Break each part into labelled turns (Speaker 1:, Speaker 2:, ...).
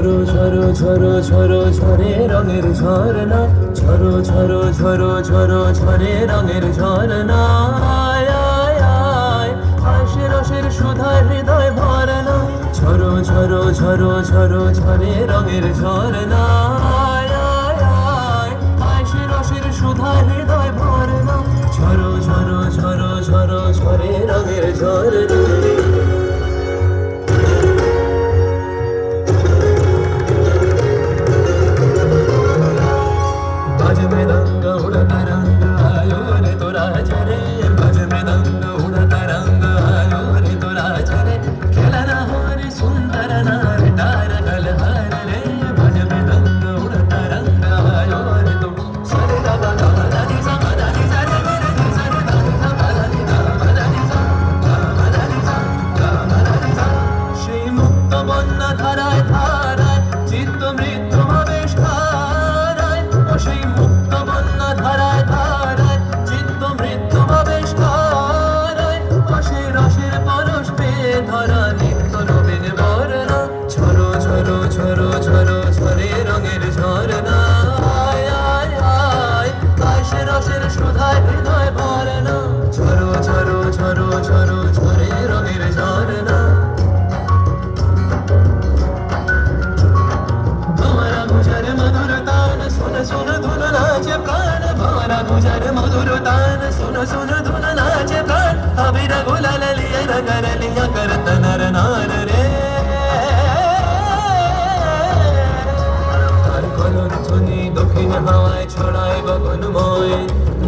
Speaker 1: ঝরো ঝরো ঝরো ঝরো ঝরে রঙের ঝরনা, ঝরো ঝরো ঝরো ঝরো ঝরে রঙের ঝরনা। আয় আয় আয় আশে রসের সুধায় হৃদয় ভরনা, ঝরো ঝরো ঝরো ঝরো ঝরে রঙের ঝরনা। আয় আয় আয় আশে রসের সুধায় হৃদয় ভরনা, ঝরো ঝরো ঝরো ঝরো ঝরে রঙের ঝরনা। बाज मृदंग उड़ता रंग आयो रे तोरा चरे, बाज मृदंग उड़ता रंग आयो रे तोरा चरे। खेला ना हो रे सुंदर नार डार गलहार रे, बाज मृदंग उड़ता रंग आयो रे तो सरे दा दा दा दा दी सा दा दी सा रे रे दी सा रे दा दा दा दी दा दा दी सा दा दी सा दा दी सा। সেই মুক্ত বন্যা ধারায় ধারায় চিত্ত মৃত্যু ভাবেশ ধারায়, ও সেই মুক্ত বন্যা ধারায় ধারায় চিত্ত মৃত্যু ভাবেশ ধারায়, ও সেই রসের পরশ পেয়ে ধরা নিত্য নবীন বরনা, ঝরো ঝরো ঝরো ঝরো ঝরে রঙের ঝরনা। আয় আয় আয় আশে রসের সুধায় হৃদয় ভরনা, ঝরো ঝরো ঝরো ঝরো ঝরে রঙের ঝরনা। भंवरा गुजर मधुर तान सुन सुन धुन नाचे प्राण, भंवरा गुजर मधुर तान सुन सुन धुन नाचे प्राण। अबीर गुलाल लिया रंगर लिया करत नर नार रे, তার কলধ্বনি দক্ষিণ হাওয়ায় ছড়ায় গগনময়,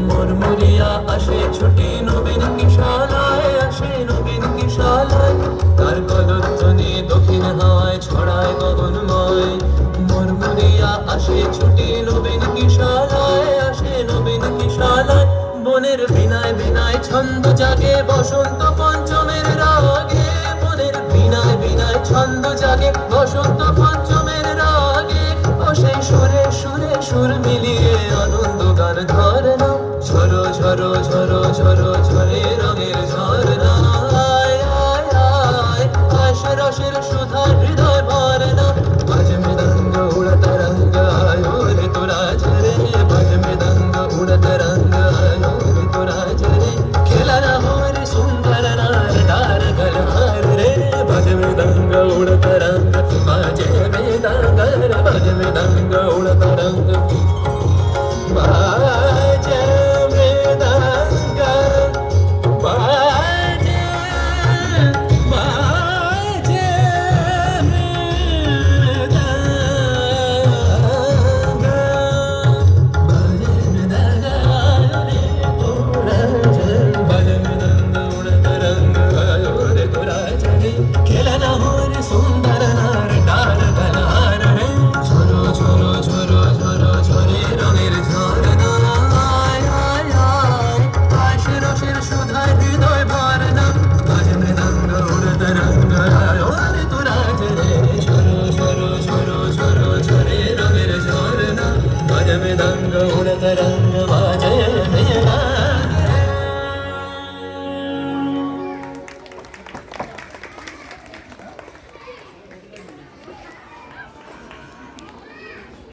Speaker 1: মুরমুরিয়া আসে ছুটি নবীন কিশালায়, আসে নবীন কিশালায়। তার কলধ্বনি দক্ষিণ হাওয়ায় ছড়ায় গগনময়, মুরমুরিয়া আসে ছুটি নবীন কিশালায়, আসে নবীন কিশালায়। বনের বিনায় বিনায় ছন্দ জাগে বসন্ত পঞ্চমের রাগে, বনের বিনায় বিনায় ছন্দ জাগে বসন্ত পঞ্চমের রাগে, ও সেই সুরে সুরে সুর মিলিয়ে আনন্দ গান ধরনা, ঝরো ঝরো ঝরো ঝরো ঝরে রঙের ঝরনা। আয় আয় আয় আশে রসের সুধা হৃদয় ভরনা, বাজ মৃদঙ্গ উড়তা রঙ্গ আयो रे तोरा चरे, बाज मृदंग उड़ता रंग आयो रे तोरा चरे। खेला ना हो रे सुंदर नार डार गलहार रे, बाज मृदंग उड़ता रंग बाजे मृदंग रे, बाज मृदंग उड़ता रंग बाजे मृदंग बाजे बाजे रंग उड़ता रंग